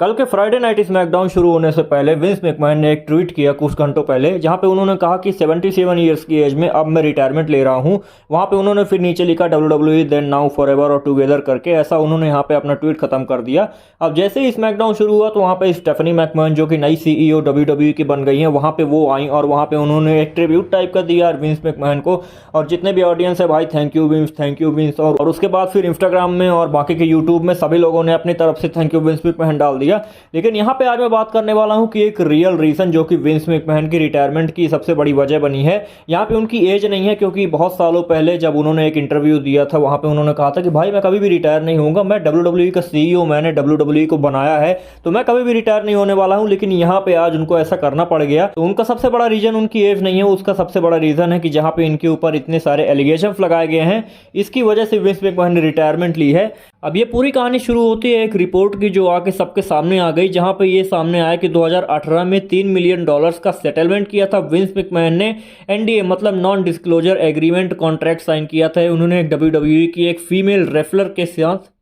कल के Friday night SmackDown शुरू होने से पहले विंस मैकमैन ने एक ट्वीट किया कुछ घंटों पहले, जहां पे उन्होंने कहा कि 77 ईयर्स की एज में अब मैं रिटायरमेंट ले रहा हूं। वहां पे उन्होंने फिर नीचे लिखा WWE देन नाउ फॉरएवर और टुगेदर करके, ऐसा उन्होंने यहां पे अपना ट्वीट खत्म कर दिया। अब जैसे ही स्मैकडाउन शुरू हुआ तो वहां पे स्टेफनी मैकमैन जो कि नई CEO WWE की बन गई हैं, वहां पे वो आई और वहां पे उन्होंने एक ट्रिब्यूट टाइप कर दिया विंस मैकमैन को। और जितने भी ऑडियंस है भाई, thank you Vince, thank you Vince. और उसके बाद फिर इंस्टाग्राम में और बाकी के यूट्यूब में सभी लोगों ने अपनी तरफ से थैंक यू विंस मैकमैन डाल दिया। लेकिन यहाँ पे आज मैं बात करने वाला हूँ कि एक रियल रीज़न जो कि विंस मैकमैन की रिटायरमेंट की सबसे बड़ी वजह बनी है, यहाँ पे उनकी एज नहीं है। क्योंकि बहुत सालों पहले जब उन्होंने एक इंटरव्यू दिया था, वहाँ पे उन्होंने कहा था कि भाई मैं कभी भी रिटायर नहीं होऊंगा, मैं WWE का CEO, मैंने WWE को बनाया है, तो मैं कभी भी रिटायर नहीं होने वाला हूँ। लेकिन यहाँ पे आज उनको ऐसा करना पड़ गया। तो उनका सबसे बड़ा रीज़न उनकी एज नहीं है, उसका सबसे बड़ा रीज़न है कि जहाँ पे इनके ऊपर इतने सारे एलिगेशन लगाए गए हैं, इसकी वजह से विंस मैकमैन ने रिटायरमेंट ली है। अब ये पूरी कहानी शुरू होती है एक रिपोर्ट की जो आके सबके सामने आ गई, जहां पे ये सामने आया कि 2018 में $3 मिलियन का सेटलमेंट किया था विंस मैकमैन ने। NDA मतलब non disclosure agreement contract sign किया था उन्होंने WWE की एक फीमेल रेफलर के साथ।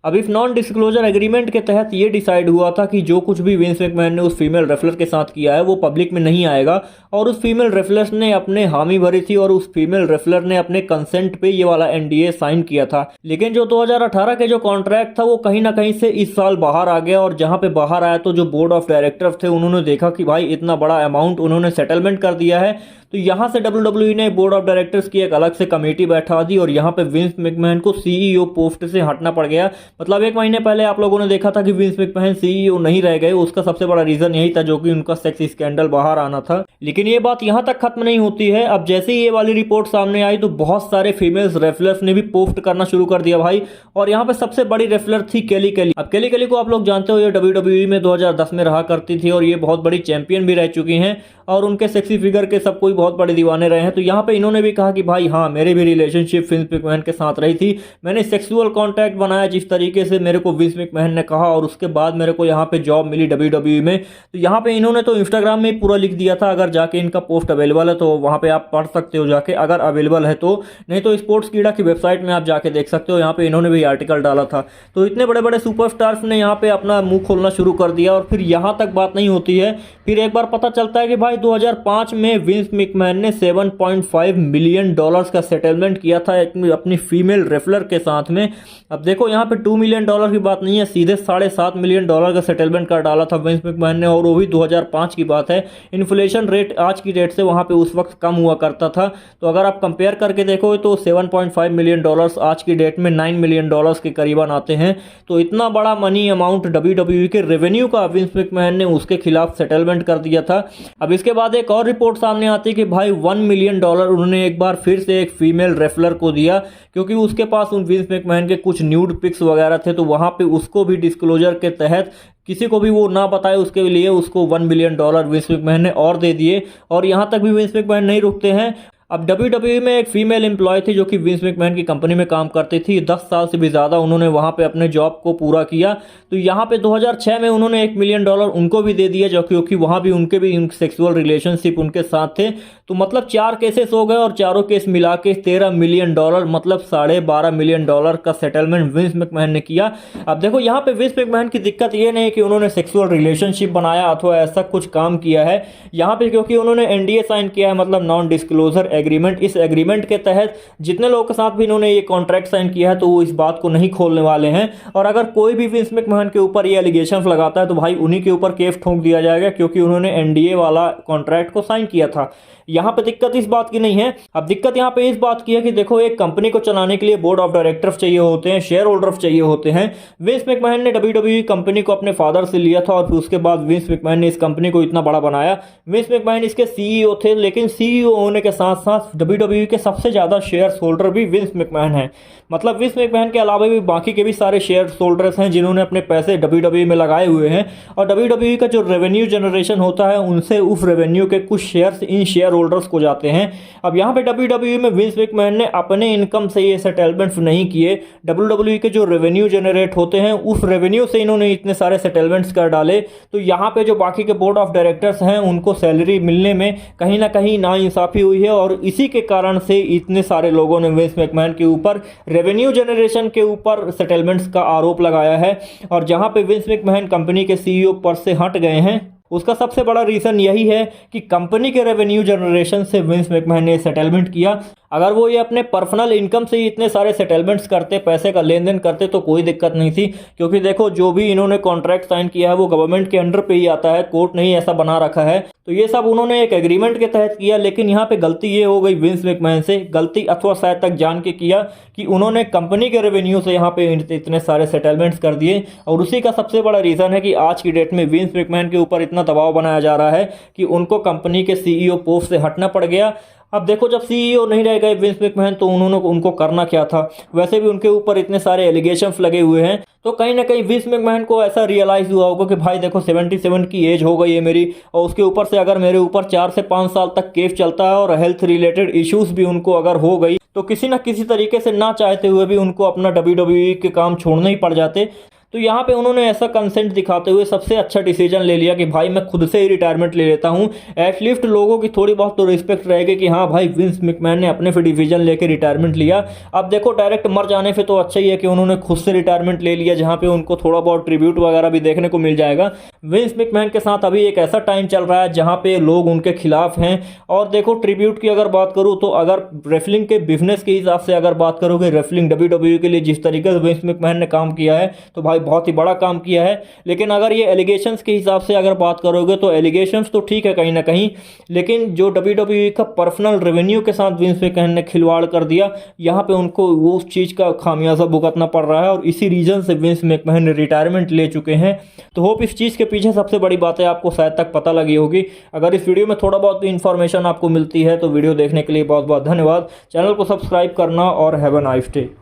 अब इस नॉन डिस्क्लोजर एग्रीमेंट के तहत ये डिसाइड हुआ था कि जो कुछ भी विंस मैकमैन ने उस फीमेल रेफलर के साथ किया है वो पब्लिक में नहीं आएगा। और उस फीमेल रेफलर ने अपने हामी भरी थी और उस फीमेल रेफलर ने अपने कंसेंट पे ये वाला NDA साइन किया था। लेकिन जो 2018 के जो कॉन्ट्रैक्ट था वो कहीं ना कहीं से इस साल बाहर आ गया। और जहां पे बाहर आया तो जो बोर्ड ऑफ डायरेक्टर थे उन्होंने देखा कि भाई इतना बड़ा अमाउंट उन्होंने सेटलमेंट कर दिया है, तो यहां से WWE ने बोर्ड ऑफ डायरेक्टर्स की एक अलग से कमेटी बैठा दी और यहां पे विंस मैकमैन को CEO पोस्ट से हटना पड़ गया। मतलब एक महीने पहले आप लोगों ने देखा था कि विंस मैकमैन CEO नहीं रह गए, उसका सबसे बड़ा रीजन यही था जो कि उनका सेक्स स्कैंडल बाहर आना था। लेकिन ये बात यहां तक खत्म नहीं होती है। अब जैसे ही ये वाली रिपोर्ट सामने आई तो बहुत सारे फीमेल्स रेफलर्स ने भी पोस्ट करना शुरू कर दिया भाई। और यहाँ पे सबसे बड़ी रेफलर थी केली केली। अब केली केली को आप लोग जानते हो, ये WWE में 2010 में रहा करती थी और ये बहुत बड़ी चैंपियन भी रह चुकी हैं और उनके सेक्सी फिगर के सब कोई बहुत बड़े दीवाने रहे हैं। तो यहाँ पे इन्होंने भी कहा कि भाई हाँ, मेरी भी रिलेशनशिप विंस मैकमैन के साथ रही थी, मैंने सेक्सुअल कॉन्टैक्ट बनाया जिस तरीके से मेरे को विंस मैकमैन ने कहा, और उसके बाद मेरे को यहाँ पे जॉब मिली WWE में। तो यहाँ पे इन्होंने तो इंस्टाग्राम में पूरा लिख दिया था। अगर जाके इनका पोस्ट अवेलेबल है तो वहाँ पे आप पढ़ सकते हो जाके, अगर अवेलेबल है तो। नहीं तो स्पोर्ट्स कीड़ा की वेबसाइट में आप जाके देख सकते हो, यहाँ पे इन्होंने भी आर्टिकल डाला था। तो इतने बड़े बड़े सुपरस्टार्स ने यहाँ पे अपना मुंह खोलना शुरू कर दिया। और फिर यहाँ तक बात नहीं होती है, फिर एक बार पता चलता है कि भाई 2005 में विंस मैकमैन ने $7.5 मिलियन का सेटलमेंट किया था अपनी फीमेल रेफलर के साथ में। अब देखो यहाँ पे $2 मिलियन की बात नहीं है, सीधे $7.5 मिलियन का सेटलमेंट कर डाला था विंस मैकमैन ने, और वो भी 2005 की बात है। इन्फ्लेशन रेट आज की डेट से वहाँ पे उस वक्त कम हुआ करता था। तो अगर आप कंपेयर करके देखो तो $7.5 मिलियन आज की डेट में $9 मिलियन के करीबन आते हैं। तो इतना बड़ा मनी अमाउंट WWE के रेवेन्यू का विंस मैकमैन ने उसके खिलाफ सेटलमेंट कर दिया था। अब इसके बाद एक और रिपोर्ट सामने आती है कि भाई $1 मिलियन उन्होंने एक बार फिर से एक फीमेल रेफलर को दिया, क्योंकि उसके पास उन विंस मैकमैन के कुछ न्यूड पिक्स वगैरह थे। तो वहां पे उसको भी डिस्क्लोजर के तहत किसी को भी वो ना बताए, उसके लिए उसको $1 मिलियन विंस मैकमैन ने और दे दिए। और यहां तक भी विंस मैकमैन नहीं रुकते हैं। अब WWE में एक फीमेल एम्प्लॉय थी जो कि विंस मैकमैन की कंपनी में काम करती थी। 10 साल से भी ज़्यादा उन्होंने वहाँ पे अपने जॉब को पूरा किया। तो यहाँ पे 2006 में उन्होंने $1 मिलियन उनको भी दे दिया, जो क्योंकि वहाँ भी उनके भी सेक्सुअल रिलेशनशिप उनके साथ थे। तो मतलब 4 केसेस हो गए और चारों केस मिला के $13 मिलियन, मतलब $12.5 मिलियन का सेटलमेंट विंस मैकमैन ने किया। अब देखो यहाँ पे विंस मैकमैन की दिक्कत ये नहीं कि उन्होंने सेक्सुअल रिलेशनशिप बनाया अथवा ऐसा कुछ काम किया है। यहाँ पे क्योंकि उन्होंने NDA साइन किया है, मतलब नॉन डिस्क्लोजर एग्रीमेंट। इस एग्रीमेंट के तहत जितने लोगों के साथ भी इन्होंने ये कॉन्ट्रैक्ट साइन किया है तो वो इस बात को नहीं खोलने वाले हैं। और अगर कोई भी विंस मैकमैन के ऊपर ये एलिगेशन लगाता है तो भाई उन्हीं के ऊपर केस ठोक दिया जाएगा, क्योंकि उन्होंने NDA वाला कॉन्ट्रैक्ट को साइन किया था। यहाँ पे दिक्कत इस बात की नहीं है। अब दिक्कत यहाँ पे इस बात की है कि देखो, एक कंपनी को चलाने के लिए बोर्ड ऑफ डायरेक्टर्स चाहिए होते हैं, शेयर होल्डर्स चाहिए होते हैं। विंस मैकमैन ने WWE कंपनी को अपने फादर से लिया था और फिर उसके बाद विंस मैकमैन ने इस कंपनी को इतना बड़ा बनाया। विंस मैकमैन इसके CEO थे, लेकिन CEO होने के साथ साथ WWE के सबसे ज्यादा शेयर होल्डर भी विंस मैकमैन है। मतलब विंस मैकमैन के अलावा भी बाकी के भी सारे शेयर होल्डर्स हैं जिन्होंने अपने पैसे WWE में लगाए हुए हैं। और WWE का जो रेवेन्यू जनरेशन होता है उनसे उस रेवेन्यू के कुछ शेयर्स इन शेयर होल्डर्स को जाते हैं। अब यहाँ पे WWE में विंस मैकमैन ने अपने इनकम से ये सेटलमेंट्स नहीं किए। WWE के जो रेवेन्यू जनरेट होते हैं उस रेवेन्यू से इन्होंने इतने सारे सेटलमेंट्स कर डाले। तो यहाँ पे जो बाकी के बोर्ड ऑफ डायरेक्टर्स हैं उनको सैलरी मिलने में कहीं ना कहीं नाइंसाफी हुई है और इसी के कारण से इतने सारे लोगों ने विंस मैकमैन के ऊपर रेवेन्यू जनरेशन के ऊपर सेटलमेंट्स का आरोप लगाया है। और जहां पे विंस मैकमैन कंपनी के सीईओ पद से हट गए हैं, उसका सबसे बड़ा रीज़न यही है कि कंपनी के रेवेन्यू जनरेशन से विंस मैकमैन ने सेटलमेंट किया। अगर वो ये अपने पर्सनल इनकम से ही इतने सारे सेटलमेंट्स करते, पैसे का लेन देन करते, तो कोई दिक्कत नहीं थी। क्योंकि देखो, जो भी इन्होंने कॉन्ट्रैक्ट साइन किया है वो गवर्नमेंट के अंडर पे ही आता है, कोर्ट नहीं ऐसा बना रखा है। तो ये सब उन्होंने एक एग्रीमेंट के तहत किया। लेकिन यहाँ पे गलती ये हो गई विंस मैकमैन से, गलती अथवा शायद तक जान के किया, कि उन्होंने कंपनी के रेवेन्यू से यहाँ पे इतने सारे सेटलमेंट्स कर दिए। और उसी का सबसे बड़ा रीज़न है कि आज की डेट में विंस मैकमैन के ऊपर इतना दबाव बनाया जा रहा है कि उनको कंपनी के सीईओ पोस्ट से हटना पड़ गया। अब देखो, जब सीईओ नहीं रह गए विंस मैकमैन, तो उनको करना क्या था। वैसे भी उनके ऊपर इतने सारे एलिगेशंस लगे हुए हैं, तो कहीं ना कहीं विंस मैकमैन को ऐसा रियलाइज़ हुआ होगा कि भाई देखो, 77 की एज हो गई है मेरी, और उसके ऊपर से अगर मेरे ऊपर 4 से 5 साल तक केस चलता है और हेल्थ रिलेटेड इश्यूज भी उनको अगर हो गई, तो किसी ना किसी तरीके से ना चाहते हुए भी उनको अपना WWE के काम छोड़ने ही पड़ जाते। तो यहाँ पे उन्होंने ऐसा कंसेंट दिखाते हुए सबसे अच्छा डिसीजन ले लिया कि भाई मैं खुद से ही रिटायरमेंट ले लेता हूँ। एटलीस्ट लोगों की थोड़ी बहुत तो रिस्पेक्ट रहेगी कि हाँ भाई, विंस मैकमैन ने अपने फिर डिसीजन लेके रिटायरमेंट लिया। अब देखो, डायरेक्ट मर जाने से तो अच्छा ही है कि उन्होंने खुद से रिटायरमेंट ले लिया, जहाँ पे उनको थोड़ा बहुत ट्रिब्यूट वगैरह भी देखने को मिल जाएगा। विंस मैकमैन के साथ अभी एक ऐसा टाइम चल रहा है जहाँ पे लोग उनके खिलाफ हैं। और देखो, ट्रिब्यूट की अगर बात करूँ तो अगर रेसलिंग के बिजनेस के हिसाब से अगर बात करोगे, रेसलिंग WWE के लिए जिस तरीके से विंस मैकमैन ने काम किया है, तो भाई बहुत ही बड़ा काम किया है। लेकिन अगर ये एलिगेशंस के हिसाब से अगर बात करोगे, तो एलिगेशंस तो ठीक है कहीं ना कहीं, लेकिन जो WWE का पर्सनल रेवेन्यू के साथ विंस मैकमैन ने खिलवाड़ कर दिया, यहाँ पे उनको वो उस चीज़ का खामियाजा भुगतना पड़ रहा है। और इसी रीजन से विंस मैकमैन ने रिटायरमेंट ले चुके हैं। तो होप इस चीज़ के पीछे सबसे बड़ी बातें आपको शायद तक पता लगी होगी। अगर इस वीडियो में थोड़ा बहुत इन्फॉर्मेशन आपको मिलती है, तो वीडियो देखने के लिए बहुत बहुत धन्यवाद। चैनल को सब्सक्राइब करना और हैव अ नाइस डे।